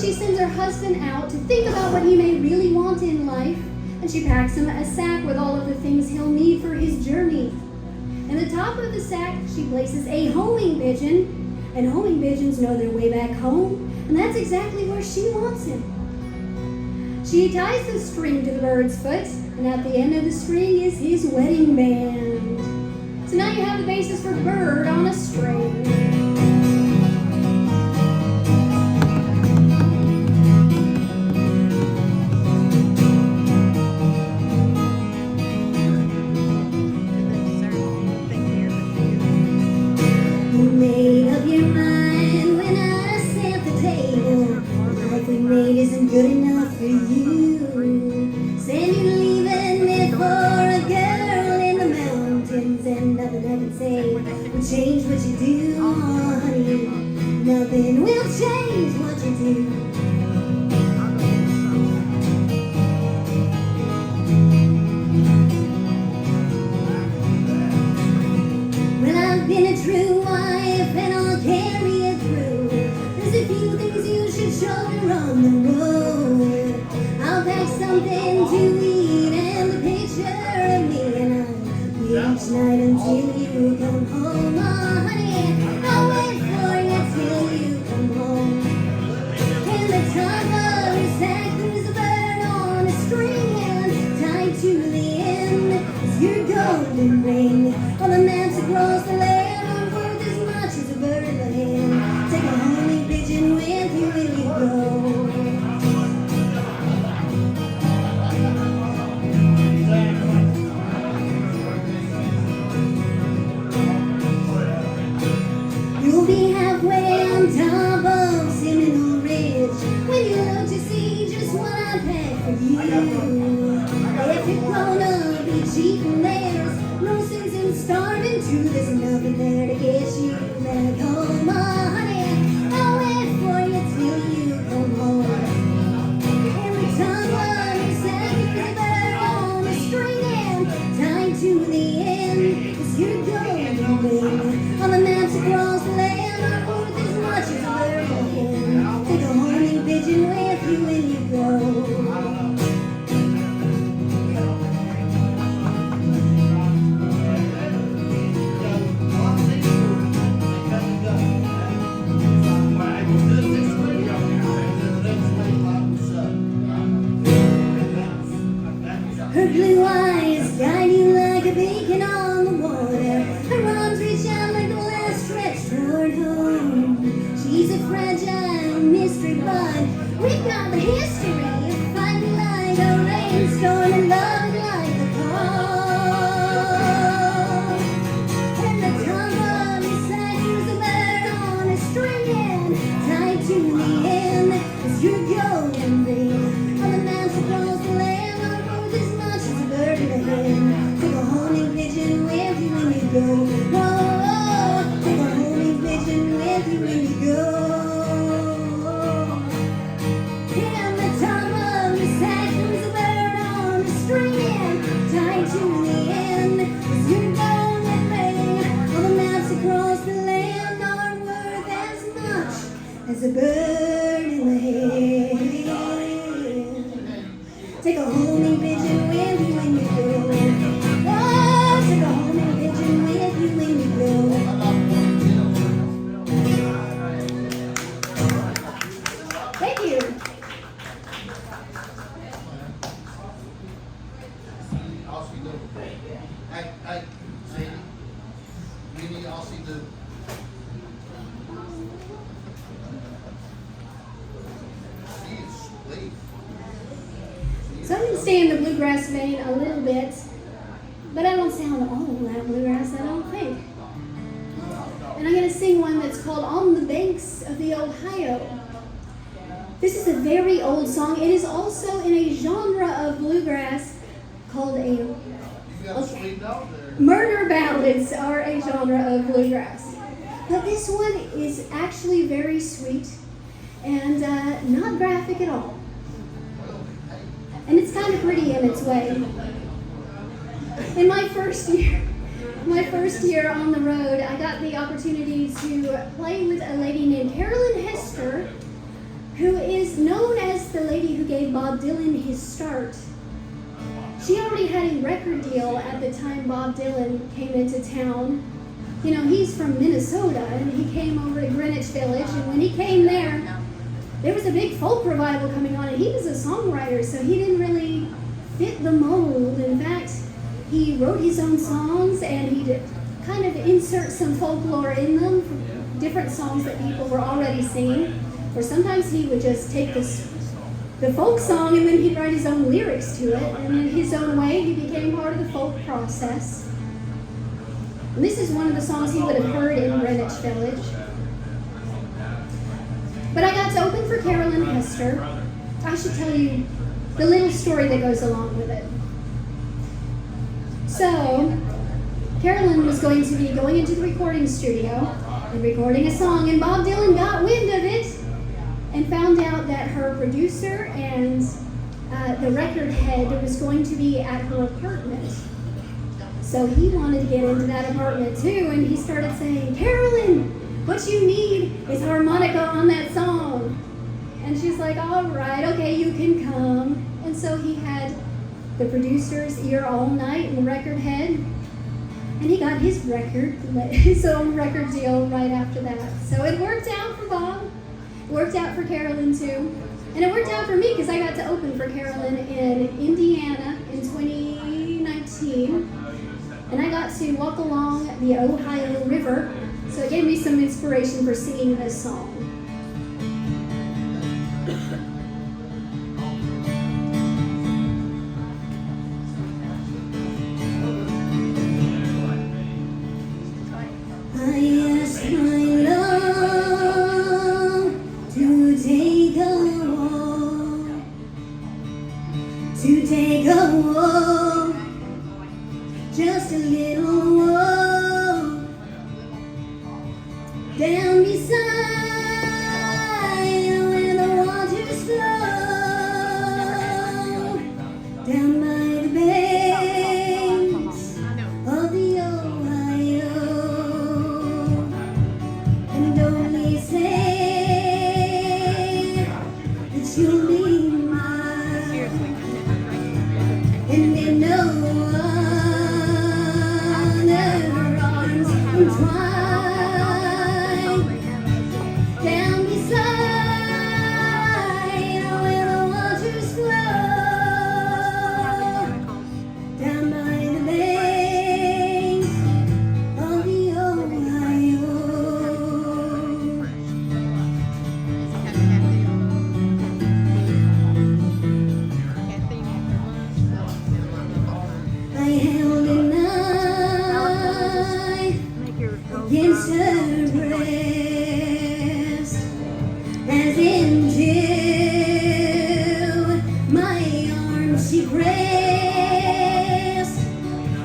she sends her husband out to think about what he may really want in life, and she packs him a sack with all of the things he'll need for his journey. In the top of the sack, she places a homing pigeon, and homing pigeons know their way back home, and that's exactly where she wants him. She ties the string to the bird's foot, and at the end of the string is his wedding band. So now you have the basis for bird on a string. You made up your mind when I set the table. What we made isn't good enough for you. Said you're leaving me for a girl in the mountains, and nothing I can say will change what you do, oh, honey. Nothing will change what you do. Well, I've been a true wife, and I'll carry you through. There's a few things you should shoulder on the road. I'll pack something to eat and a picture of me, and I'll be each night until you come home, oh, honey. I'll wait for you till you come home. And the top of your sack, there's a bird on a string, and tied to the end is your golden ring. All the maps across the land aren't worth as much as a bird in the hand. Take a homing pigeon with you when you go. You'll be halfway on top of Seminole Ridge when you look to see just what I've had for you. If you're gonna be cheating, there's no sense in starving too. There's nothing there to get you back home, oh, honey. I'll wait for you till you come home. And the tongue of your sack is a bird on a string, and tied to the end is your golden ring. On the maps across the land aren't worth as much as a bird can. Take a homing pigeon with you when you go. Her blue eyes guide you like a beacon on the water. Her arms reach out like the last stretch toward home. She's a fragile mystery, but we've got the history of fighting like a rainstorm and loving like the calm. And the tongue of your sack is a bird on a string, and tied to the end is your golden ring. On the maps across the land aren't worth as much as a bird in the hand. Take a homing pigeon with you when you go. Oh, take a homing pigeon with you when you go. And the top of your sack is a bird on a string, and tied to the end is your golden ring. All the maps across the land aren't worth as much as a bird in the hand. Take a homing pigeon with you when you go. Oh, take a homing pigeon with you when you go. Thank you. Hey, Sandy, we need Aussie to. She is sweet. So I'm going to stay in the bluegrass vein a little bit, but I don't sound all that bluegrass, I don't think. And I'm going to sing one that's called On the Banks of the Ohio. This is a very old song. It is also in a genre of bluegrass called a... You got a sweet dog there. Murder ballads are a genre of bluegrass. But this one is actually very sweet and not graphic at all. And it's kind of pretty in its way. In my first year on the road, I got the opportunity to play with a lady named Carolyn Hester, who is gave Bob Dylan his start. She already had a record deal at the time Bob Dylan came into town. You know, he's from Minnesota, and he came over to Greenwich Village, and when he came there was a big folk revival coming on, and he was a songwriter, so he didn't really fit the mold. In fact, he wrote his own songs, and he did kind of insert some folklore in them from different songs that people were already singing. Or sometimes he would just take the folk song and then he'd write his own lyrics to it, and in his own way he became part of the folk process. And this is one of the songs he would have heard in Greenwich Village. But I got to open for Carolyn Hester. I should tell you the little story that goes along with it. So, Carolyn was going to be going into the recording studio and recording a song, and Bob Dylan got wind of it and found out that her producer and the record head was going to be at her apartment. So he wanted to get into that apartment too, and he started saying, "Carolyn, what you need is harmonica on that song." And she's like, "All right, okay, you can come." And so he had the producer's ear all night and the record head, and he got his own record deal right after that. So it worked out for Bob. It worked out for Carolyn too. And it worked out for me because I got to open for Carolyn in Indiana in 2019. And I got to walk along the Ohio River. So it gave me some inspiration for singing this song. Take a walk, just a little walk, down beside where the waters flow, down by the banks of the Ohio, and only say that you'll be and in no other arms entwined, down beside where the waters flow, down by the banks of the Ohio. I held a knife against her breast, as into my arms she pressed.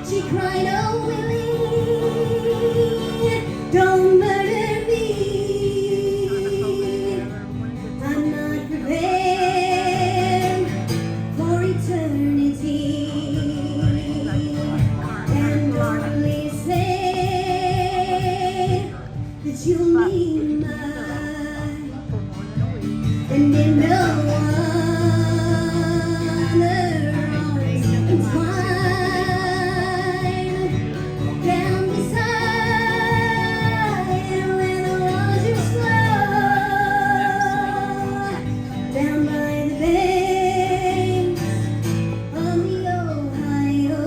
She cried, "Oh Willie, don't murder me. I'm not prepared for eternity. That you'll be mine, and in no other arms entwined, down beside where the waters flow, down by the banks of the Ohio.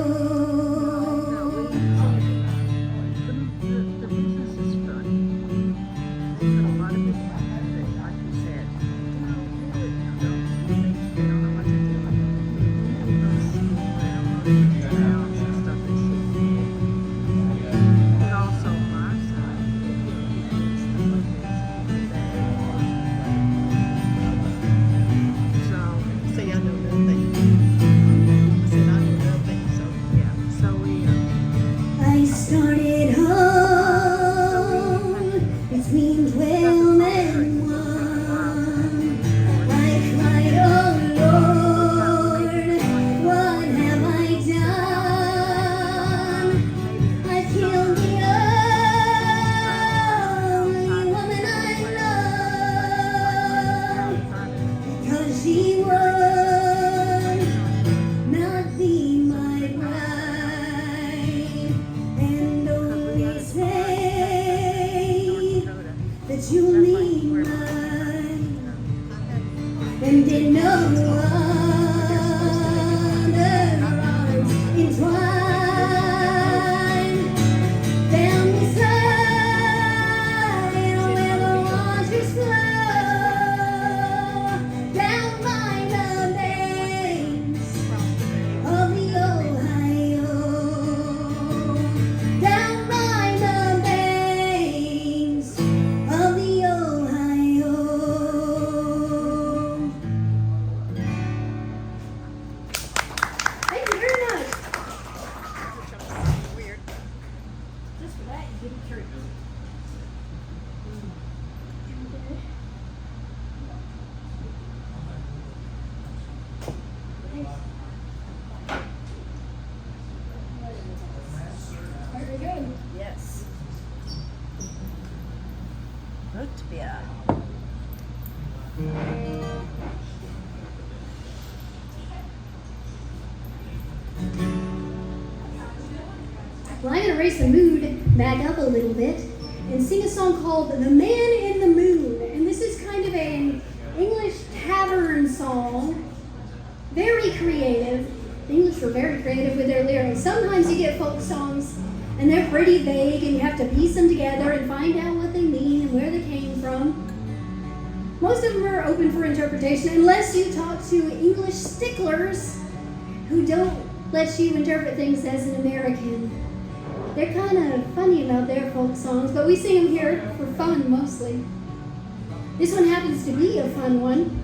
to raise the mood back up a little bit and sing a song called The Man in the Moon. And this is kind of an English tavern song. Very creative. The English were very creative with their lyrics. Sometimes you get folk songs and they're pretty vague and you have to piece them together and find out what they mean and where they came from. Most of them are open for interpretation unless you talk to English sticklers who don't let you interpret things as an American. They're kind of funny about their folk songs, but we sing them here for fun mostly. This one happens to be a fun one.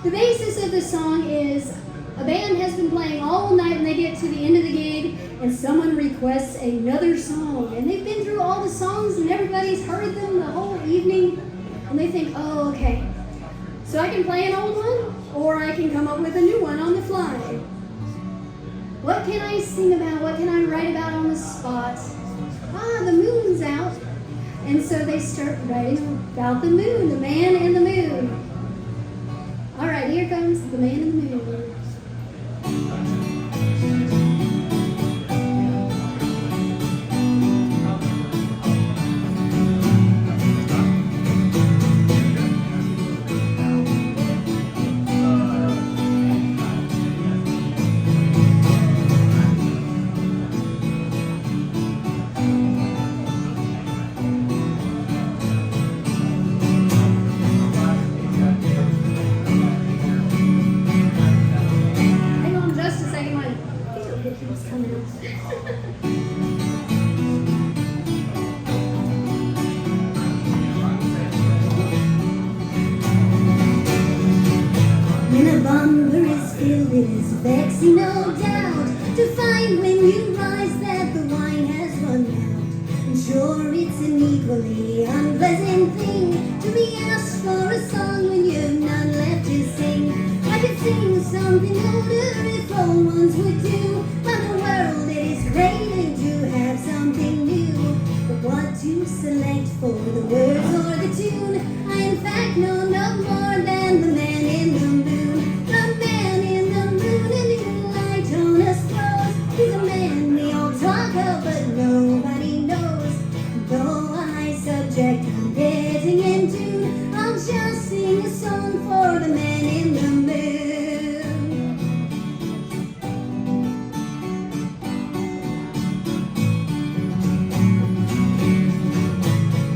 The basis of the song is a band has been playing all night and they get to the end of the gig and someone requests another song. And they've been through all the songs and everybody's heard them the whole evening. And they think, oh, okay, so I can play an old one or I can come up with a new one on the fly. What can I sing about? What can I write about on the spot? The moon's out. And so they start writing about the moon, the man in the moon. All right, here comes the man in the moon. Vexing, no doubt, to find when you rise that the wine has run out. And sure, it's an equally unpleasant thing to be asked for a song when you've none left to sing. I could sing something older if old ones would do, but the world is craving to have something new. But what to select for the words or the tune, I in fact know no more than the man in the moon. The man in the moon and the light on us throws. He's a man we all talk of but nobody knows. Though a high subject I'm getting in tune, I'll just sing a song for the man in the moon.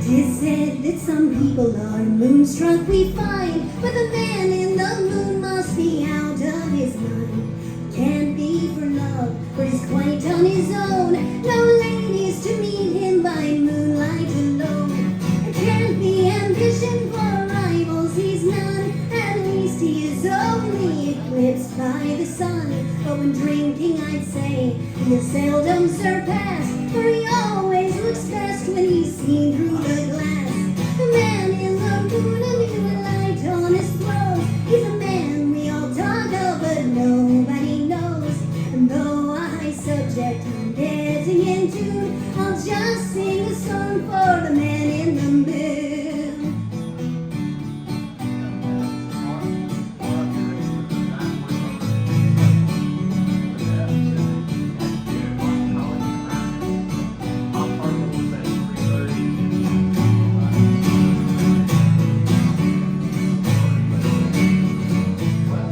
Tis said that some people are moonstruck, we find, but the man in the moon must be out of his mind. Can't be for love, but he's quite on his own. No ladies to meet him by moonlight alone. It can't be ambition for rivals, he's none. At least he is only eclipsed by the sun. But when drinking, I'd say he is seldom surpassed, for he always looks best when he's seen through the glass. The man in the moon and the light on his throne. He's a man we all talk of, but nobody knows. And though a high subject I'm getting in tune, I'll just sing a song for the man in the moon.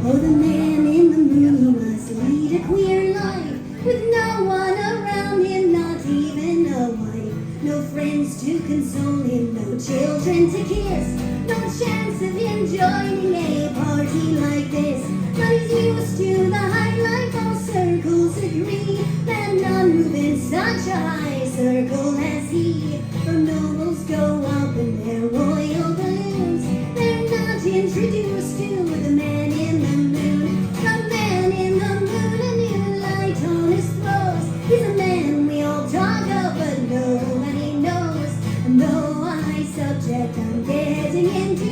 Oh, the man in the moon must lead a queer life, with no one around him, not even a wife. No friends to console him, no children to kiss, no chance of him joining a party like this. But he's used to the high life, all circles agree that none move in such a high circle as he. For nobles go up in their royal balloons, they're not introduced to the man in the moon. The man in the moon and the light on his throws. He's a man we all talk of, but nobody knows. And though a high subject I'm getting into,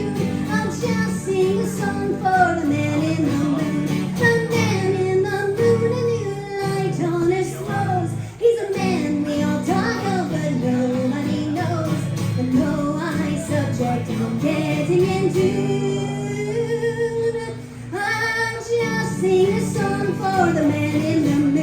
I'll just sing a song for the man in the moon. The man in the moon and the light on his throws. He's a man we all talk of, but nobody knows. And though a high subject I'm getting into, I'll just sing a song for the man in the moon.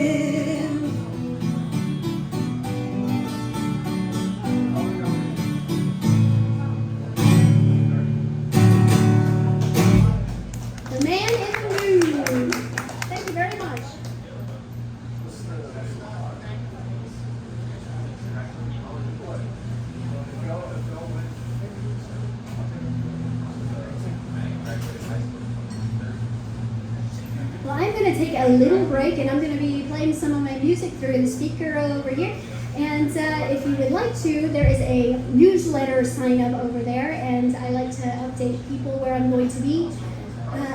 to take a little break, and I'm going to be playing some of my music through the speaker over here. And if you would like to, there is a newsletter sign up over there, and I like to update people where I'm going to be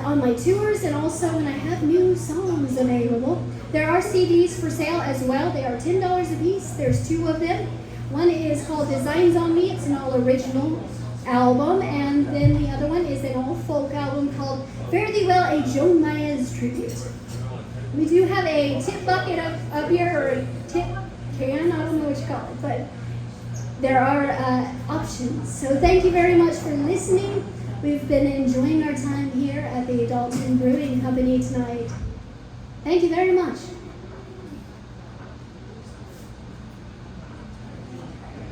on my tours, and also when I have new songs available. There are CDs for sale as well. They are $10 a piece. There's 2 of them. One is called Designs on Me. It's an all original album, and then the other one is an all folk album called Fare Thee Well, a Joan Baez tribute. We do have a tip bucket up here, or a tip can, I don't know what you call it, but there are options. So thank you very much for listening. We've been enjoying our time here at the Dalton Brewing Company tonight. Thank you very much.